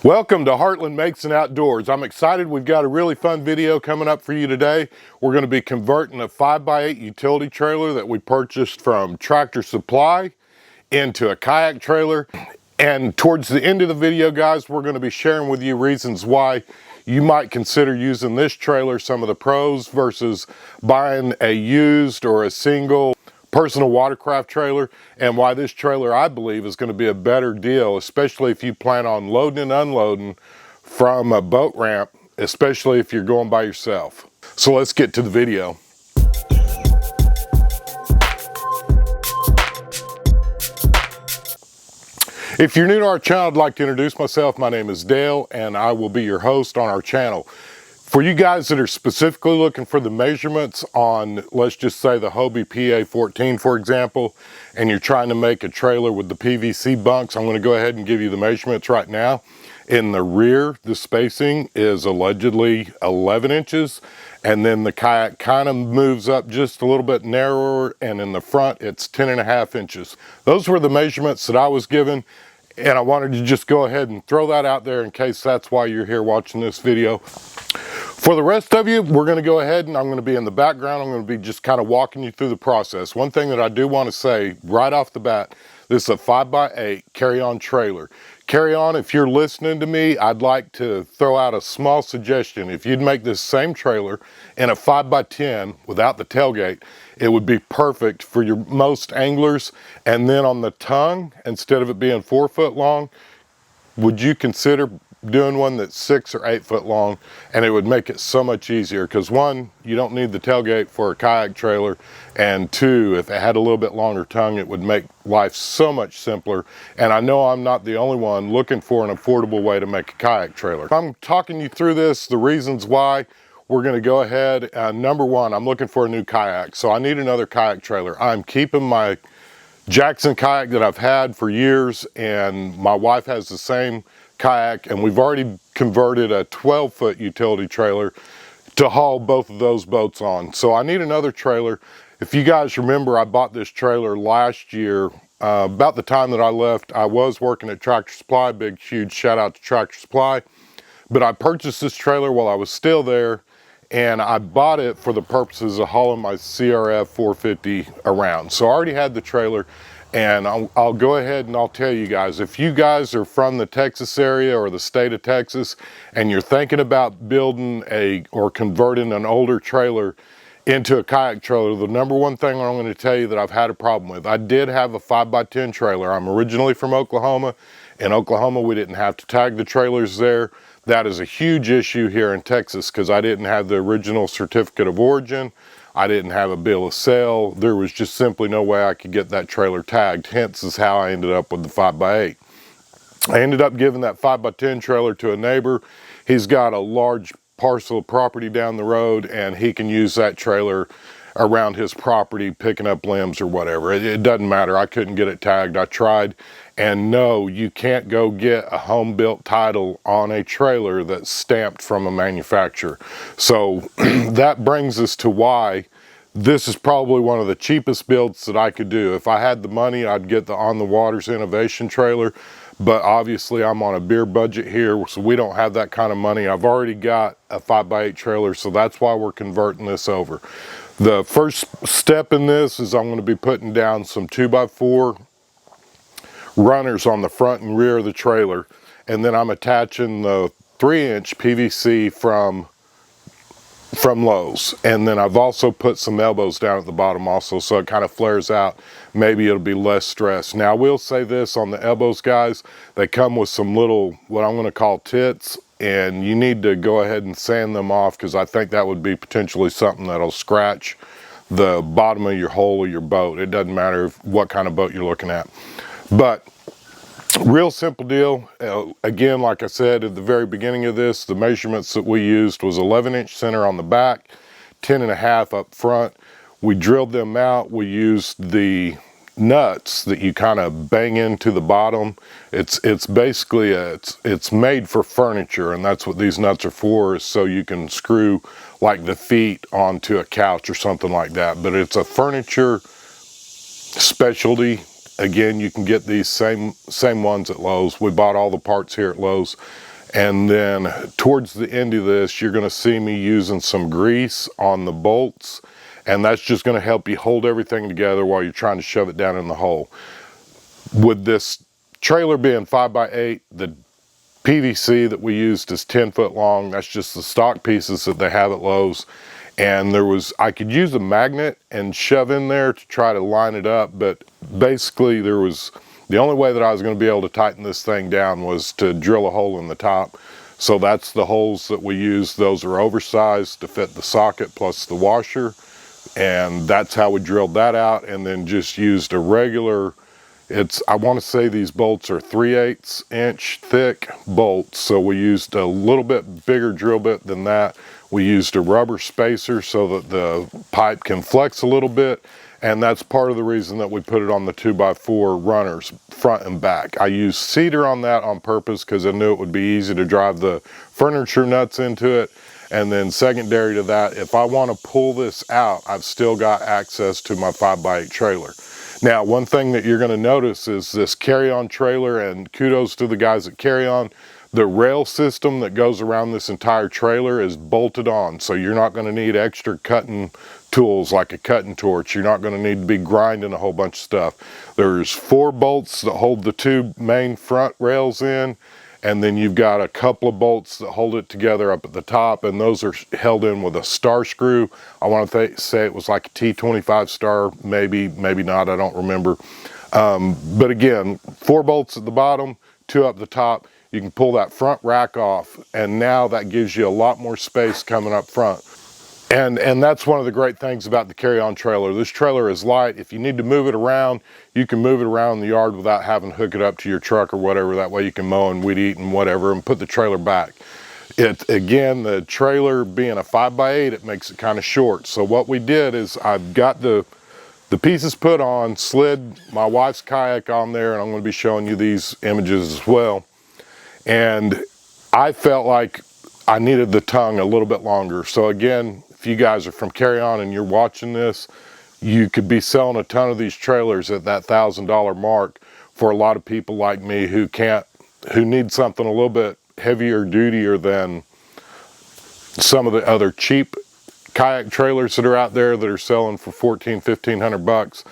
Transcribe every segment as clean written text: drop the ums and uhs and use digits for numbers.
Welcome to Heartland Makes and Outdoors. I'm excited. We've got a really fun video coming up for you today. We're going to be converting a 5x8 utility trailer that we purchased from Tractor Supply into a kayak trailer. And towards the end of the video, guys, we're going to be sharing with you reasons why you might consider using this trailer, some of the pros versus buying a used or a single personal watercraft trailer, and why this trailer, I believe, is going to be a better deal, especially if you plan on loading and unloading from a boat ramp, especially if you're going by yourself. So let's get to the video. If you're new to our channel, I'd like to introduce myself. My name is Dale, and I will be your host on our channel. For you guys that are specifically looking for the measurements on, let's just say, the Hobie PA14, for example, and you're trying to make a trailer with the PVC bunks, I'm going to go ahead and give you the measurements right now. In the rear, the spacing is allegedly 11 inches, and then the kayak kind of moves up just a little bit narrower, and in the front, it's 10.5 inches. Those were the measurements that I was given, and I wanted to just go ahead and throw that out there in case that's why you're here watching this video. For the rest of you, we're going to go ahead and I'm going to be in the background. I'm going to be just kind of walking you through the process. One thing that I do want to say right off the bat, this is a 5x8 carry-on trailer. Carry on, if you're listening to me, I'd like to throw out a small suggestion. If you'd make this same trailer in a 5x10 without the tailgate, it would be perfect for your most anglers. And then on the tongue, instead of it being 4 foot long, would you consider doing one that's 6 or 8 foot long? And it would make it so much easier, because one, you don't need the tailgate for a kayak trailer, and two, if it had a little bit longer tongue, it would make life so much simpler. And I know I'm not the only one looking for an affordable way to make a kayak trailer. I'm talking you through this, the reasons why. We're going to go ahead. Number one, I'm looking for a new kayak, so I need another kayak trailer. I'm keeping my Jackson kayak that I've had for years, and my wife has the same kayak, and we've already converted a 12-foot utility trailer to haul both of those boats on. So I need another trailer. If you guys remember, I bought this trailer last year. About the time that I left, I was working at Tractor Supply. Big, huge shout out to Tractor Supply. But I purchased this trailer while I was still there, and I bought it for the purposes of hauling my CRF 450 around. So I already had the trailer, and I'll go ahead and I'll tell you guys, if you guys are from the Texas area or the state of Texas, and you're thinking about building or converting an older trailer into a kayak trailer, the number one thing I'm going to tell you that I've had a problem with, I did have a 5x10 trailer. I'm originally from Oklahoma. In Oklahoma, we didn't have to tag the trailers there. That is a huge issue here in Texas, because I didn't have the original certificate of origin. I didn't have a bill of sale. There was just simply no way I could get that trailer tagged. Hence is how I ended up with the 5x8. I ended up giving that 5x10 trailer to a neighbor. He's got a large parcel of property down the road, and he can use that trailer around his property, picking up limbs or whatever. It doesn't matter. I couldn't get it tagged. I tried, and no, you can't go get a home-built title on a trailer that's stamped from a manufacturer. So that brings us to why this is probably one of the cheapest builds that I could do. If I had the money, I'd get the On the Waters Innovation trailer, but obviously I'm on a beer budget here, so we don't have that kind of money. I've already got a 5x8 trailer, so that's why we're converting this over. The first step in this is I'm going to be putting down some 2x4 runners on the front and rear of the trailer, and then I'm attaching the 3-inch PVC from Lowe's, and then I've also put some elbows down at the bottom also, so it kind of flares out. Maybe it'll be less stress. Now I will say this on the elbows, guys, they come with some little, what I'm going to call tits, and you need to go ahead and sand them off, because I think that would be potentially something that'll scratch the bottom of your hull of your boat. It doesn't matter what kind of boat you're looking at. But real simple deal. Again, like I said at the very beginning of this, the measurements that we used was 11-inch center on the back, 10.5 up front. We drilled them out. We used the nuts that you kind of bang into the bottom. It's basically it's made for furniture, and that's what these nuts are for, is so you can screw like the feet onto a couch or something like that. But it's a furniture specialty. Again, you can get these same ones at Lowe's. We bought all the parts here at Lowe's, And then towards the end of this, you're gonna see me using some grease on the bolts, and that's just gonna help you hold everything together while you're trying to shove it down in the hole. With this trailer being 5x8, the PVC that we used is 10 foot long. That's just the stock pieces that they have at Lowe's. And I could use a magnet and shove in there to try to line it up, but basically the only way that I was going to be able to tighten this thing down was to drill a hole in the top. So that's the holes that we use. Those are oversized to fit the socket plus the washer. And that's how we drilled that out, and then just used a regular, I want to say these bolts are 3/8 inch thick bolts. So we used a little bit bigger drill bit than that. We used a rubber spacer so that the pipe can flex a little bit. And that's part of the reason that we put it on the 2x4 runners, front and back. I used cedar on that on purpose because I knew it would be easy to drive the furniture nuts into it. And then secondary to that, if I want to pull this out, I've still got access to my 5x8 trailer. Now, one thing that you're going to notice is this carry-on trailer, and kudos to the guys at Carry On, the rail system that goes around this entire trailer is bolted on, so you're not going to need extra cutting tools like a cutting torch. You're not going to need to be grinding a whole bunch of stuff. There's 4 bolts that hold the 2 main front rails in, and then you've got a couple of bolts that hold it together up at the top, and those are held in with a star screw. I want to say it was like a T25 star, maybe not, I don't remember. But again, 4 bolts at the bottom, 2 up the top. You can pull that front rack off, and now that gives you a lot more space coming up front. And that's one of the great things about the carry-on trailer. This trailer is light. If you need to move it around, you can move it around in the yard without having to hook it up to your truck or whatever. That way you can mow and weed eat and whatever and put the trailer back. Again, the trailer being a 5x8, it makes it kind of short. So what we did is I've got the pieces put on, slid my wife's kayak on there, and I'm going to be showing you these images as well. And I felt like I needed the tongue a little bit longer. So again, if you guys are from Carry On and you're watching this, you could be selling a ton of these trailers at that $1,000 mark for a lot of people like me who need something a little bit heavier dutier than some of the other cheap kayak trailers that are out there that are selling for $1,400-1,500.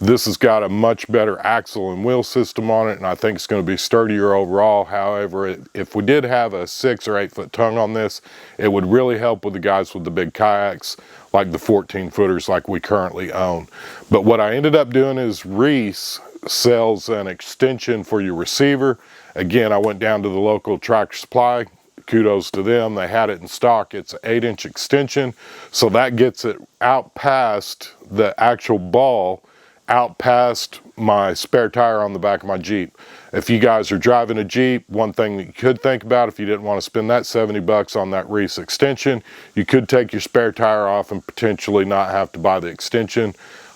This has got a much better axle and wheel system on it, and I think it's going to be sturdier overall. However, if we did have a 6 or 8 foot tongue on this, it would really help with the guys with the big kayaks, like the 14 footers like we currently own. But what I ended up doing is Reese sells an extension for your receiver. Again, I went down to the local Tractor Supply. Kudos to them, they had it in stock. It's an 8-inch extension, so that gets it out past the actual ball, out past my spare tire on the back of my Jeep. If you guys are driving a Jeep, one thing that you could think about, if you didn't want to spend that 70 bucks on that Reese extension, you could take your spare tire off and potentially not have to buy the extension.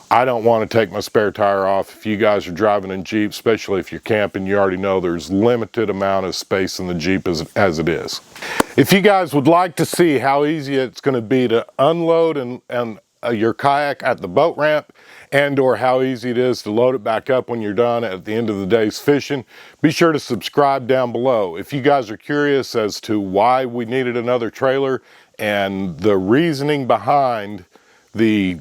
I don't want to take my spare tire off. If you guys are driving in Jeep, especially if you're camping, you already know there's limited amount of space in the Jeep as it is. If you guys would like to see how easy it's going to be to unload your kayak at the boat ramp, and or how easy it is to load it back up when you're done at the end of the day's fishing, be sure to subscribe down below. If you guys are curious as to why we needed another trailer and the reasoning behind the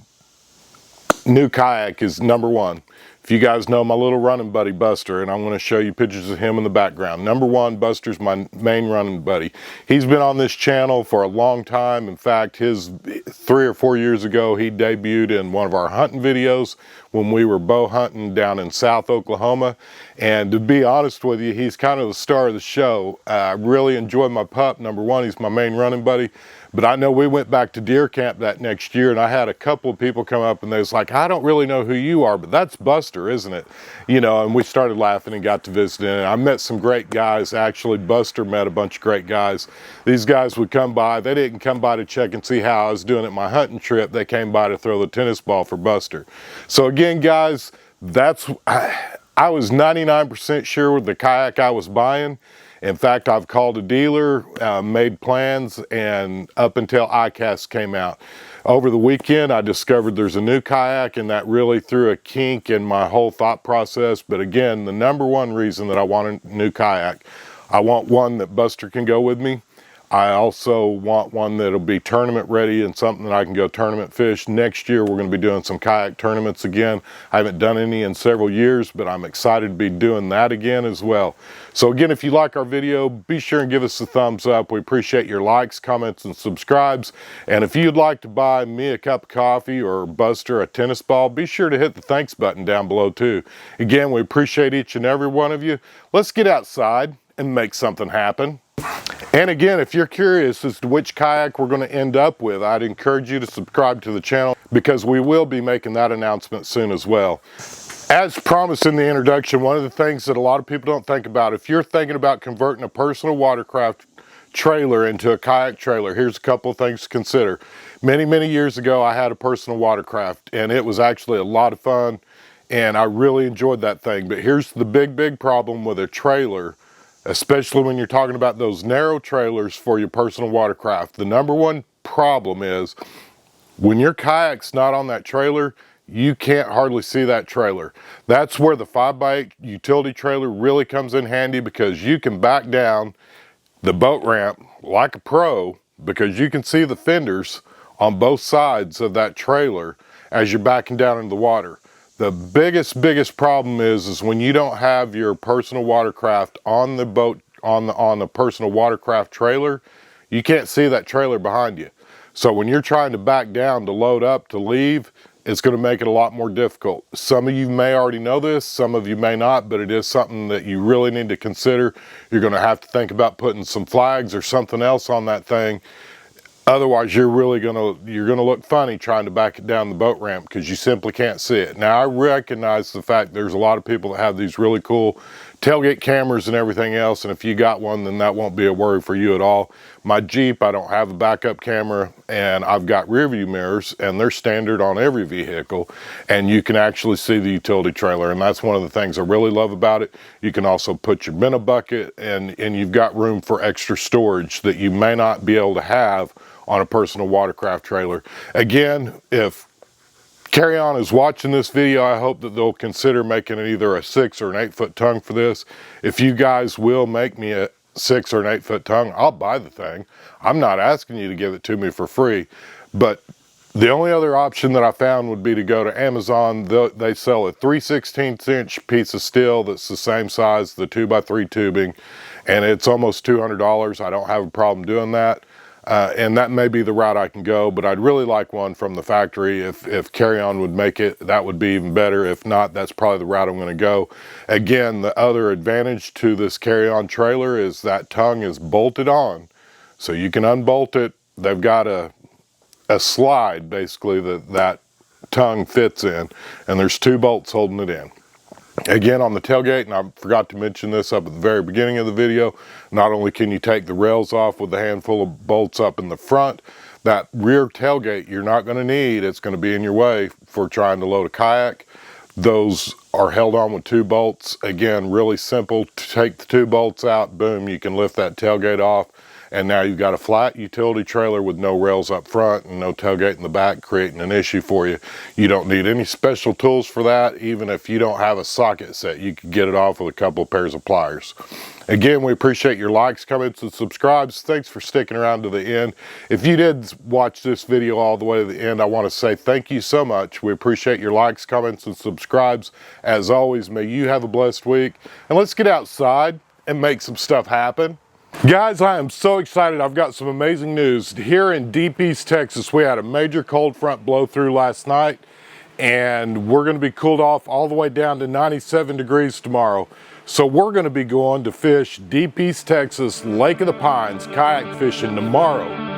new kayak is, number one, if you guys know my little running buddy Buster, and I'm going to show you pictures of him in the background. Number one, Buster's my main running buddy. He's been on this channel for a long time. In fact, 3 or 4 years ago, he debuted in one of our hunting videos when we were bow hunting down in South Oklahoma. And to be honest with you, he's kind of the star of the show. I really enjoy my pup. Number one, he's my main running buddy. But I know we went back to deer camp that next year, and I had a couple of people come up and they was like, I don't really know who you are, but that's Buster, isn't it? You know, and we started laughing and got to visiting. And I met some great guys. Actually, Buster met a bunch of great guys. These guys would come by. They didn't come by to check and see how I was doing at my hunting trip. They came by to throw the tennis ball for Buster. So again, guys, I was 99% sure with the kayak I was buying. In fact, I've called a dealer, made plans, and up until iCast came out. Over the weekend, I discovered there's a new kayak, and that really threw a kink in my whole thought process. But again, the number one reason that I want a new kayak, I want one that Buster can go with me. I also want one that'll be tournament ready and something that I can go tournament fish. Next year we're going to be doing some kayak tournaments again. I haven't done any in several years, but I'm excited to be doing that again as well. So again, if you like our video, be sure and give us a thumbs up. We appreciate your likes, comments, and subscribes. And if you'd like to buy me a cup of coffee or Buster a tennis ball, be sure to hit the thanks button down below too. Again, we appreciate each and every one of you. Let's get outside and make something happen. And again, if you're curious as to which kayak we're going to end up with, I'd encourage you to subscribe to the channel because we will be making that announcement soon as well. As promised in the introduction, one of the things that a lot of people don't think about, if you're thinking about converting a personal watercraft trailer into a kayak trailer, here's a couple of things to consider. Many years ago, I had a personal watercraft and it was actually a lot of fun and I really enjoyed that thing. But here's the big problem with a trailer, especially when you're talking about those narrow trailers for your personal watercraft. The number one problem is when your kayak's not on that trailer, you can't hardly see that trailer. That's where the 5x8 utility trailer really comes in handy because you can back down the boat ramp like a pro because you can see the fenders on both sides of that trailer as you're backing down into the water. The biggest problem is when you don't have your personal watercraft on the boat, on the personal watercraft trailer, you can't see that trailer behind you. So when you're trying to back down to load up to leave, it's going to make it a lot more difficult. Some of you may already know this, some of you may not, but it is something that you really need to consider. You're going to have to think about putting some flags or something else on that thing. Otherwise, you're gonna look funny trying to back it down the boat ramp because you simply can't see it. Now, I recognize the fact there's a lot of people that have these really cool tailgate cameras and everything else, and if you got one, then that won't be a worry for you at all. My Jeep, I don't have a backup camera, and I've got rear view mirrors, and they're standard on every vehicle, and you can actually see the utility trailer, and that's one of the things I really love about it. You can also put your minnow bucket, and you've got room for extra storage that you may not be able to have on a personal watercraft trailer. Again, if Carry On is watching this video, I hope that they'll consider making it either a 6 or an 8 foot tongue for this. If you guys will make me a 6 or an 8 foot tongue, I'll buy the thing. I'm not asking you to give it to me for free, but the only other option that I found would be to go to Amazon. They sell a 3/16 inch piece of steel that's the same size, the 2x3 tubing, and it's almost $200. I don't have a problem doing that. And that may be the route I can go, but I'd really like one from the factory. If Carry On would make it, that would be even better. If not, that's probably the route I'm going to go. Again, the other advantage to this Carry On trailer is that tongue is bolted on, so you can unbolt it. They've got a slide basically that tongue fits in, and there's 2 bolts holding it in. Again, on the tailgate, and I forgot to mention this up at the very beginning of the video, not only can you take the rails off with a handful of bolts up in the front, that rear tailgate you're not going to need. It's going to be in your way for trying to load a kayak. Those are held on with 2 bolts. Again, really simple. Take the 2 bolts out, boom, you can lift that tailgate off. And now you've got a flat utility trailer with no rails up front and no tailgate in the back, creating an issue for you. You don't need any special tools for that. Even if you don't have a socket set, you can get it off with a couple of pairs of pliers. Again, we appreciate your likes, comments, and subscribes. Thanks for sticking around to the end. If you did watch this video all the way to the end, I want to say thank you so much. We appreciate your likes, comments, and subscribes. As always, may you have a blessed week. And let's get outside and make some stuff happen. Guys, I am so excited. I've got some amazing news. Here in Deep East Texas, we had a major cold front blow through last night, and we're going to be cooled off all the way down to 97 degrees tomorrow. So we're going to be going to fish Deep East Texas, Lake of the Pines, kayak fishing tomorrow.